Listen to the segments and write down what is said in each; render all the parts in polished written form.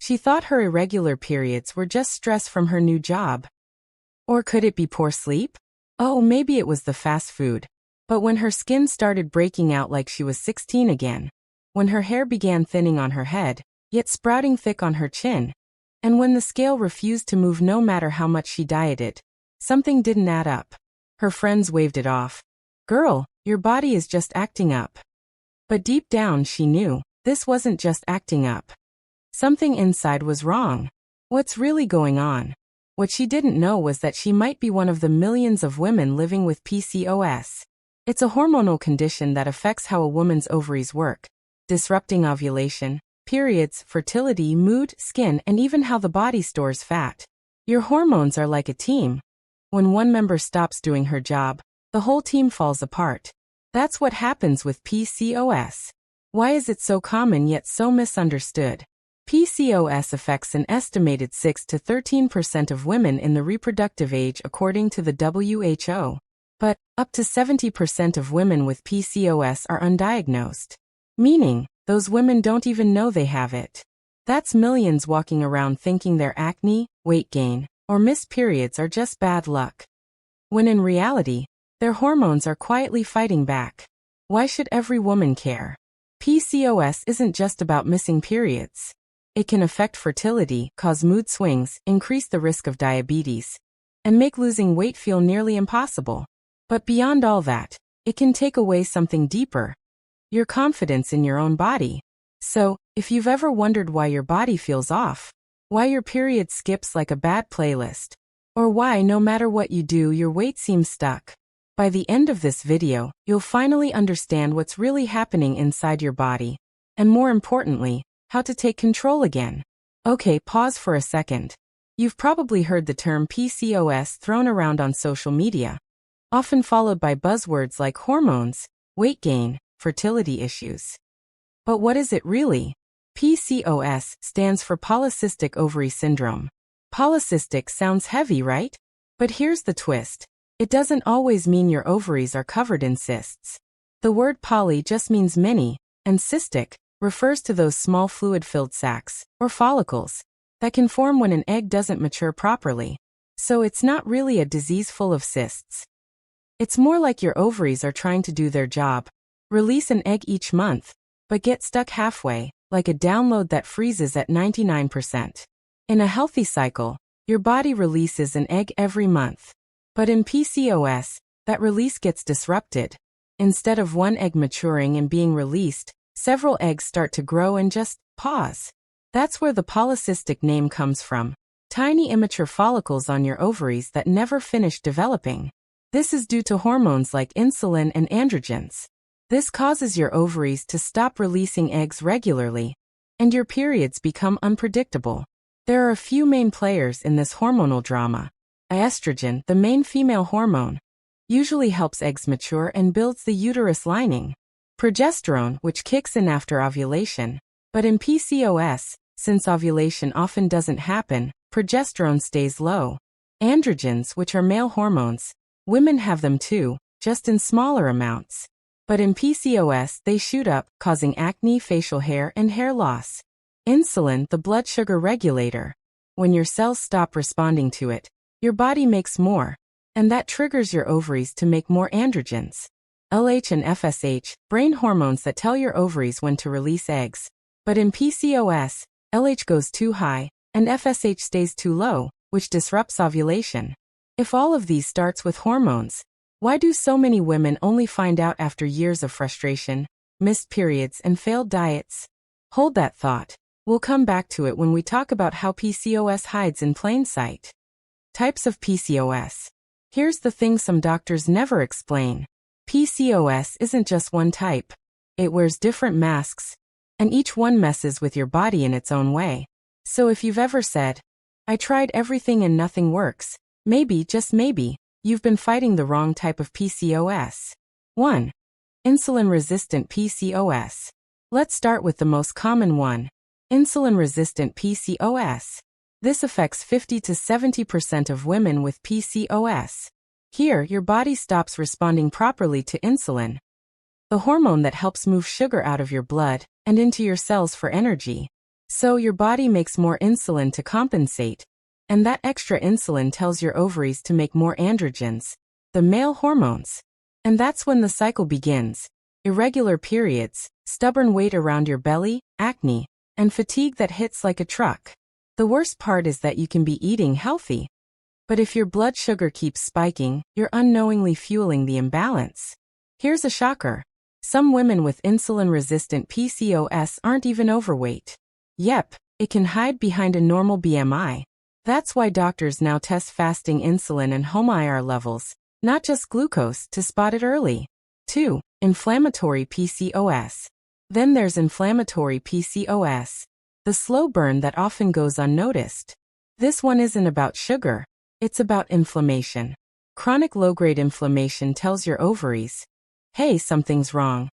She thought her irregular periods were just stress from her new job. Or could it be poor sleep? Oh, maybe it was the fast food. But when her skin started breaking out like she was 16 again, when her hair began thinning on her head, yet sprouting thick on her chin, and when the scale refused to move no matter how much she dieted, something didn't add up. Her friends waved it off. Girl, your body is just acting up. But deep down she knew, this wasn't just acting up. Something inside was wrong. What's really going on? What she didn't know was that she might be one of the millions of women living with PCOS. It's a hormonal condition that affects how a woman's ovaries work, disrupting ovulation, periods, fertility, mood, skin, and even how the body stores fat. Your hormones are like a team. When one member stops doing her job, the whole team falls apart. That's what happens with PCOS. Why is it so common yet so misunderstood? PCOS affects an estimated 6 to 13% of women in the reproductive age according to the WHO. But, up to 70% of women with PCOS are undiagnosed. Meaning, those women don't even know they have it. That's millions walking around thinking their acne, weight gain, or missed periods are just bad luck. When in reality, their hormones are quietly fighting back. Why should every woman care? PCOS isn't just about missing periods. It can affect fertility, cause mood swings, increase the risk of diabetes, and make losing weight feel nearly impossible. But beyond all that, it can take away something deeper. Your confidence in your own body. So, if you've ever wondered why your body feels off, why your period skips like a bad playlist, or why no matter what you do your weight seems stuck, by the end of this video, you'll finally understand what's really happening inside your body, and more importantly, how to take control again. Okay, pause for a second. You've probably heard the term PCOS thrown around on social media, often followed by buzzwords like hormones, weight gain, fertility issues. But what is it really? PCOS stands for Polycystic Ovary Syndrome. Polycystic sounds heavy, right? But here's the twist. It doesn't always mean your ovaries are covered in cysts. The word poly just means many, and cystic refers to those small fluid-filled sacs, or follicles, that can form when an egg doesn't mature properly. So it's not really a disease full of cysts. It's more like your ovaries are trying to do their job, release an egg each month, but get stuck halfway, like a download that freezes at 99%. In a healthy cycle, your body releases an egg every month. But in PCOS, that release gets disrupted. Instead of one egg maturing and being released, several eggs start to grow and just pause. That's where the polycystic name comes from. Tiny immature follicles on your ovaries that never finish developing. This is due to hormones like insulin and androgens. This causes your ovaries to stop releasing eggs regularly, and your periods become unpredictable. There are a few main players in this hormonal drama. Estrogen, the main female hormone, usually helps eggs mature and builds the uterus lining. Progesterone, which kicks in after ovulation. But in PCOS, since ovulation often doesn't happen, progesterone stays low. Androgens, which are male hormones, women have them too, just in smaller amounts. But in PCOS, they shoot up, causing acne, facial hair, and hair loss. Insulin, the blood sugar regulator. When your cells stop responding to it, your body makes more, and that triggers your ovaries to make more androgens. LH and FSH, brain hormones that tell your ovaries when to release eggs. But in PCOS, LH goes too high, and FSH stays too low, which disrupts ovulation. If all of these starts with hormones, why do so many women only find out after years of frustration, missed periods, and failed diets? Hold that thought. We'll come back to it when we talk about how PCOS hides in plain sight. Types of PCOS. Here's the thing some doctors never explain. PCOS isn't just one type. It wears different masks, and each one messes with your body in its own way. So if you've ever said, "I tried everything and nothing works," maybe, just maybe, you've been fighting the wrong type of PCOS. 1. Insulin-resistant PCOS. Let's start with the most common one. Insulin-resistant PCOS. This affects 50 to 70% of women with PCOS. Here, your body stops responding properly to insulin, the hormone that helps move sugar out of your blood and into your cells for energy. So your body makes more insulin to compensate, and that extra insulin tells your ovaries to make more androgens, the male hormones. And that's when the cycle begins. Irregular periods, stubborn weight around your belly, acne, and fatigue that hits like a truck. The worst part is that you can be eating healthy, but if your blood sugar keeps spiking, you're unknowingly fueling the imbalance. Here's a shocker. Some women with insulin-resistant PCOS aren't even overweight. Yep, it can hide behind a normal BMI. That's why doctors now test fasting insulin and HOMA-IR levels, not just glucose, to spot it early. 2. Inflammatory PCOS. Then there's inflammatory PCOS, the slow burn that often goes unnoticed. This one isn't about sugar, it's about inflammation. Chronic low-grade inflammation tells your ovaries, hey, something's wrong.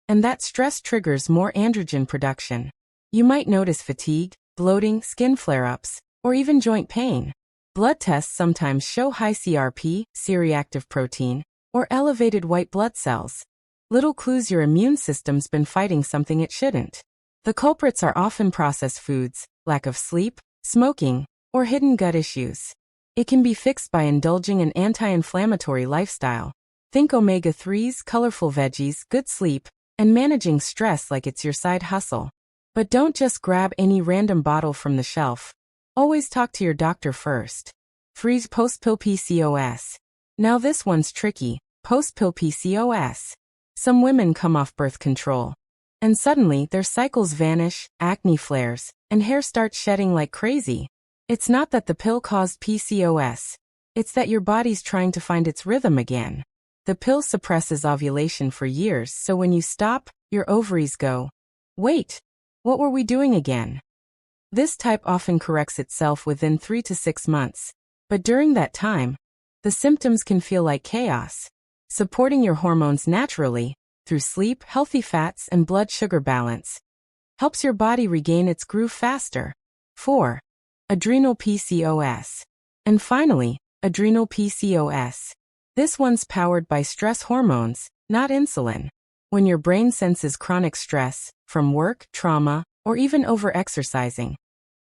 And that stress triggers more androgen production. You might notice fatigue, bloating, skin flare-ups, or even joint pain. Blood tests sometimes show high CRP, C-reactive protein, or elevated white blood cells. Little clues your immune system's been fighting something it shouldn't. The culprits are often processed foods, lack of sleep, smoking, or hidden gut issues. It can be fixed by indulging an anti-inflammatory lifestyle. Think omega-3s, colorful veggies, good sleep, and managing stress like it's your side hustle. But don't just grab any random bottle from the shelf. Always talk to your doctor first. Freeze post-pill PCOS. Now this one's tricky. Post-pill PCOS. Some women come off birth control, and suddenly their cycles vanish, acne flares, and hair starts shedding like crazy. It's not that the pill caused PCOS. It's that your body's trying to find its rhythm again. The pill suppresses ovulation for years, so when you stop, your ovaries go, wait, what were we doing again? This type often corrects itself within 3 to 6 months, but during that time, the symptoms can feel like chaos. Supporting your hormones naturally, through sleep, healthy fats, and blood sugar balance, helps your body regain its groove faster. 4. Adrenal PCOS. And finally, adrenal PCOS. This one's powered by stress hormones, not insulin. When your brain senses chronic stress, from work, trauma, or even overexercising,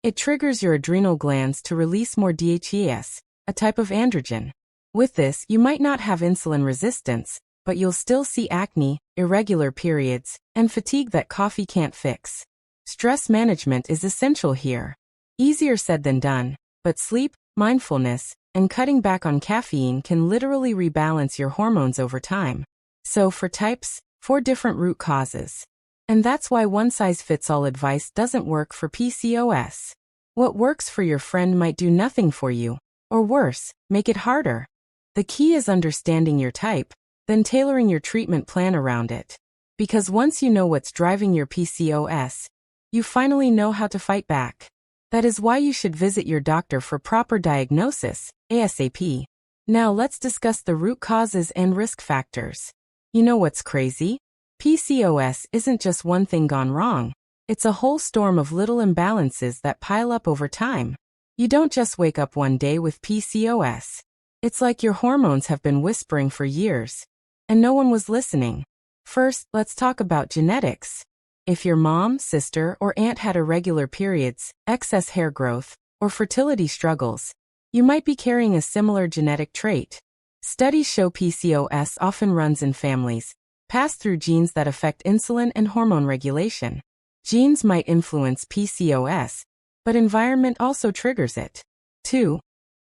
it triggers your adrenal glands to release more DHEAS, a type of androgen. With this, you might not have insulin resistance, but you'll still see acne, irregular periods, and fatigue that coffee can't fix. Stress management is essential here. Easier said than done, but sleep, mindfulness, and cutting back on caffeine can literally rebalance your hormones over time. So for types, 4 different root causes. And that's why one-size-fits-all advice doesn't work for PCOS. What works for your friend might do nothing for you, or worse, make it harder. The key is understanding your type, then tailoring your treatment plan around it. Because once you know what's driving your PCOS, you finally know how to fight back. That is why you should visit your doctor for proper diagnosis, ASAP. Now let's discuss the root causes and risk factors. You know what's crazy? PCOS isn't just one thing gone wrong. It's a whole storm of little imbalances that pile up over time. You don't just wake up one day with PCOS. It's like your hormones have been whispering for years, and no one was listening. First, let's talk about genetics. If your mom, sister, or aunt had irregular periods, excess hair growth, or fertility struggles, you might be carrying a similar genetic trait. Studies show PCOS often runs in families, passed through genes that affect insulin and hormone regulation. Genes might influence PCOS, but environment also triggers it. 2.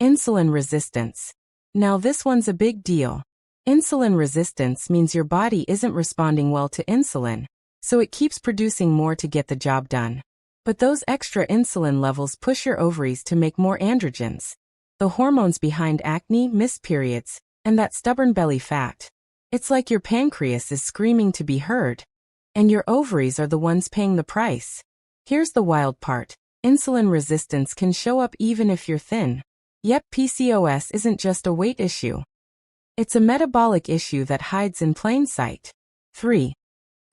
Insulin resistance. Now this one's a big deal. Insulin resistance means your body isn't responding well to insulin, so it keeps producing more to get the job done. But those extra insulin levels push your ovaries to make more androgens, the hormones behind acne, missed periods, and that stubborn belly fat. It's like your pancreas is screaming to be heard, and your ovaries are the ones paying the price. Here's the wild part. Insulin resistance can show up even if you're thin. Yep, PCOS isn't just a weight issue. It's a metabolic issue that hides in plain sight. 3.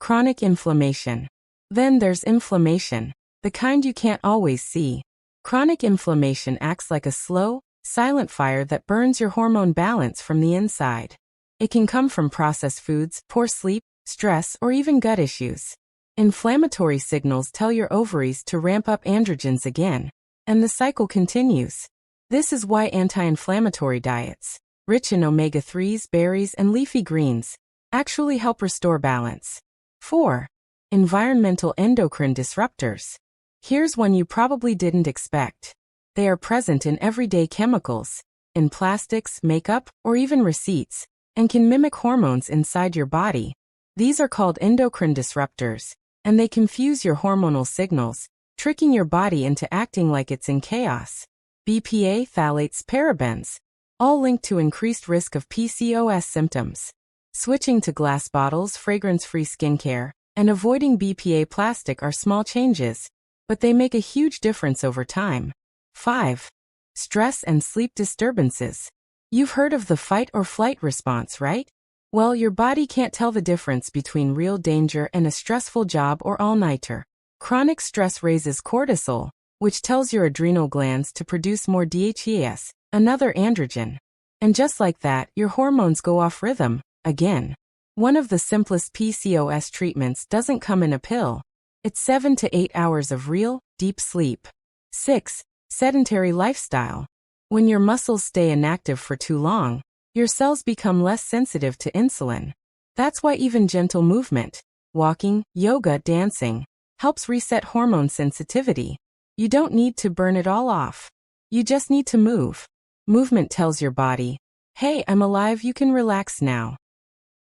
Chronic inflammation. Then there's inflammation, the kind you can't always see. Chronic inflammation acts like a slow, silent fire that burns your hormone balance from the inside. It can come from processed foods, poor sleep, stress, or even gut issues. Inflammatory signals tell your ovaries to ramp up androgens again, and the cycle continues. This is why anti-inflammatory diets, rich in omega-3s, berries, and leafy greens, actually help restore balance. 4. Environmental endocrine disruptors. Here's one you probably didn't expect. They are present in everyday chemicals, in plastics, makeup, or even receipts, and can mimic hormones inside your body. These are called endocrine disruptors, and they confuse your hormonal signals, tricking your body into acting like it's in chaos. BPA, phthalates, parabens, all linked to increased risk of PCOS symptoms. Switching to glass bottles, fragrance-free skincare, and avoiding BPA plastic are small changes, but they make a huge difference over time. 5. Stress and sleep disturbances. You've heard of the fight or flight response, right? Well, your body can't tell the difference between real danger and a stressful job or all-nighter. Chronic stress raises cortisol, which tells your adrenal glands to produce more DHEAS, another androgen. And just like that, your hormones go off rhythm, again. One of the simplest PCOS treatments doesn't come in a pill. It's 7 to 8 hours of real, deep sleep. 6. Sedentary lifestyle. When your muscles stay inactive for too long, your cells become less sensitive to insulin. That's why even gentle movement, walking, yoga, dancing, helps reset hormone sensitivity. You don't need to burn it all off. You just need to move. Movement tells your body, hey, I'm alive, you can relax now.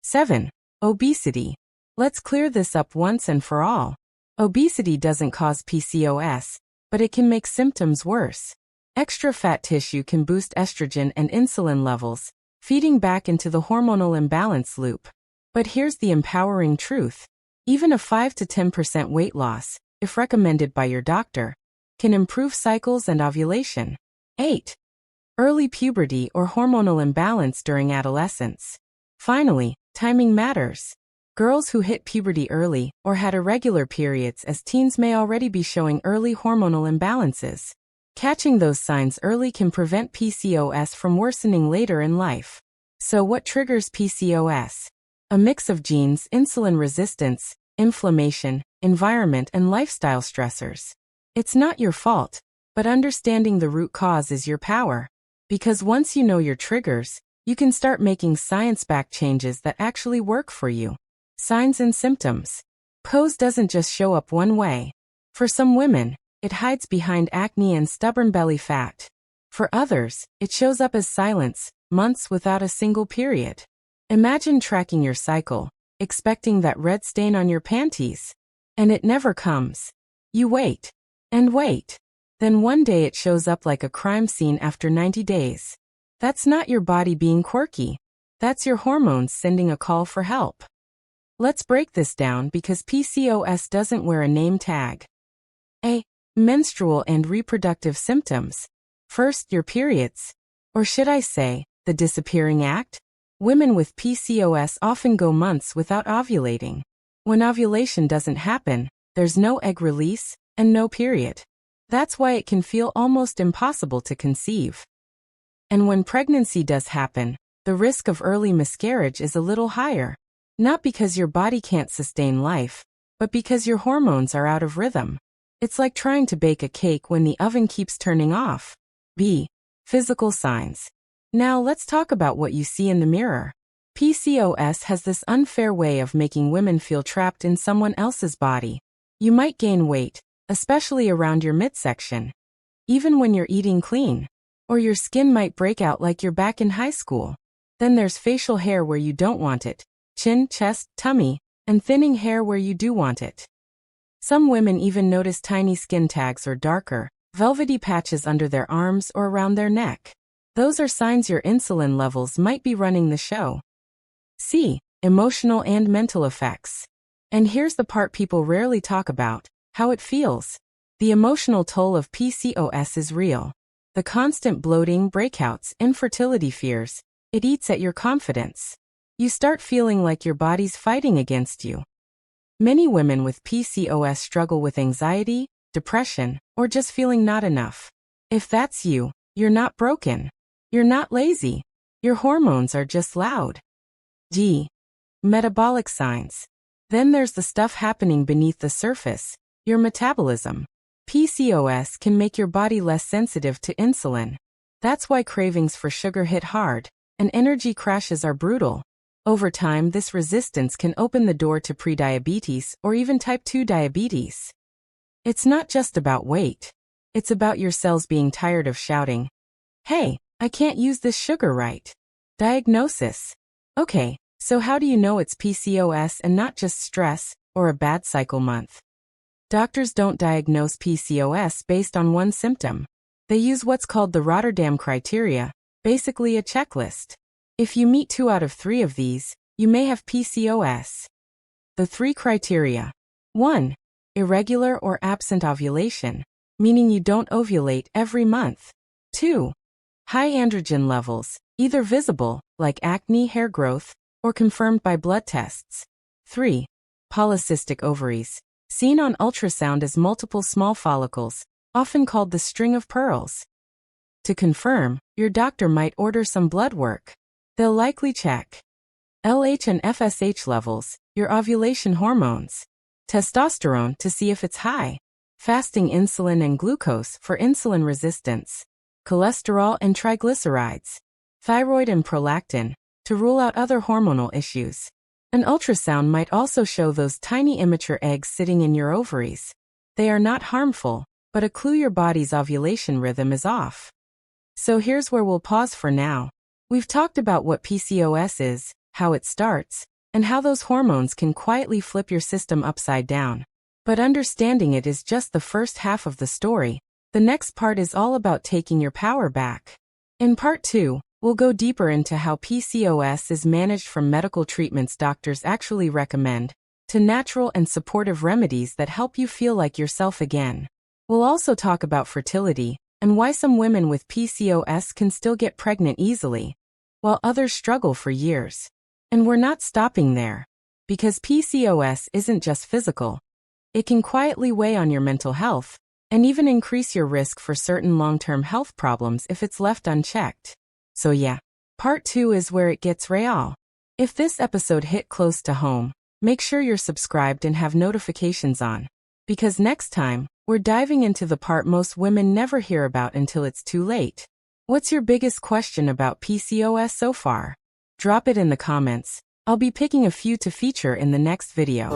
7. Obesity. Let's clear this up once and for all. Obesity doesn't cause PCOS, but it can make symptoms worse. Extra fat tissue can boost estrogen and insulin levels, feeding back into the hormonal imbalance loop. But here's the empowering truth. Even a 5 to 10% weight loss, if recommended by your doctor, can improve cycles and ovulation. 8. Early puberty or hormonal imbalance during adolescence. Finally, timing matters. Girls who hit puberty early or had irregular periods as teens may already be showing early hormonal imbalances. Catching those signs early can prevent PCOS from worsening later in life. So what triggers PCOS? A mix of genes, insulin resistance, inflammation, environment, and lifestyle stressors. It's not your fault, but understanding the root cause is your power. Because once you know your triggers, you can start making science-backed changes that actually work for you. Signs and symptoms. PCOS doesn't just show up one way. For some women, it hides behind acne and stubborn belly fat. For others, it shows up as silence, months without a single period. Imagine tracking your cycle, expecting that red stain on your panties. And it never comes. You wait. And wait. Then one day it shows up like a crime scene after 90 days. That's not your body being quirky. That's your hormones sending a call for help. Let's break this down because PCOS doesn't wear a name tag. A. Menstrual and reproductive symptoms. First, your periods. Or should I say, the disappearing act? Women with PCOS often go months without ovulating. When ovulation doesn't happen, there's no egg release and no period. That's why it can feel almost impossible to conceive. And when pregnancy does happen, the risk of early miscarriage is a little higher. Not because your body can't sustain life, but because your hormones are out of rhythm. It's like trying to bake a cake when the oven keeps turning off. B. Physical signs. Now let's talk about what you see in the mirror. PCOS has this unfair way of making women feel trapped in someone else's body. You might gain weight, especially around your midsection, even when you're eating clean. Or your skin might break out like you're back in high school. Then there's facial hair where you don't want it, chin, chest, tummy, and thinning hair where you do want it. Some women even notice tiny skin tags or darker, velvety patches under their arms or around their neck. Those are signs your insulin levels might be running the show. C. Emotional and mental effects. And here's the part people rarely talk about, how it feels. The emotional toll of PCOS is real. The constant bloating, breakouts, infertility fears, it eats at your confidence. You start feeling like your body's fighting against you. Many women with PCOS struggle with anxiety, depression, or just feeling not enough. If that's you, you're not broken. You're not lazy. Your hormones are just loud. D. Metabolic signs. Then there's the stuff happening beneath the surface, your metabolism. PCOS can make your body less sensitive to insulin. That's why cravings for sugar hit hard, and energy crashes are brutal. Over time, this resistance can open the door to prediabetes or even type 2 diabetes. It's not just about weight. It's about your cells being tired of shouting, "Hey, I can't use this sugar right." Diagnosis. Okay, so how do you know it's PCOS and not just stress or a bad cycle month? Doctors don't diagnose PCOS based on one symptom. They use what's called the Rotterdam criteria, basically a checklist. If you meet 2 out of 3 of these, you may have PCOS. The 3 criteria. 1. Irregular or absent ovulation, meaning you don't ovulate every month. 2. High androgen levels, either visible, like acne, hair growth, or confirmed by blood tests. 3. Polycystic ovaries, seen on ultrasound as multiple small follicles, often called the string of pearls. To confirm, your doctor might order some blood work. They'll likely check LH and FSH levels, your ovulation hormones, testosterone to see if it's high, fasting insulin and glucose for insulin resistance, cholesterol and triglycerides, thyroid and prolactin, to rule out other hormonal issues. An ultrasound might also show those tiny immature eggs sitting in your ovaries. They are not harmful, but a clue your body's ovulation rhythm is off. So here's where we'll pause for now. We've talked about what PCOS is, how it starts, and how those hormones can quietly flip your system upside down. But understanding it is just the first half of the story. The next part is all about taking your power back. In part 2, we'll go deeper into how PCOS is managed from medical treatments doctors actually recommend, to natural and supportive remedies that help you feel like yourself again. We'll also talk about fertility, and why some women with PCOS can still get pregnant easily, while others struggle for years. And we're not stopping there. Because PCOS isn't just physical. It can quietly weigh on your mental health, and even increase your risk for certain long-term health problems if it's left unchecked. So yeah, part 2 is where it gets real. If this episode hit close to home, make sure you're subscribed and have notifications on. Because next time, we're diving into the part most women never hear about until it's too late. What's your biggest question about PCOS so far? Drop it in the comments. I'll be picking a few to feature in the next video.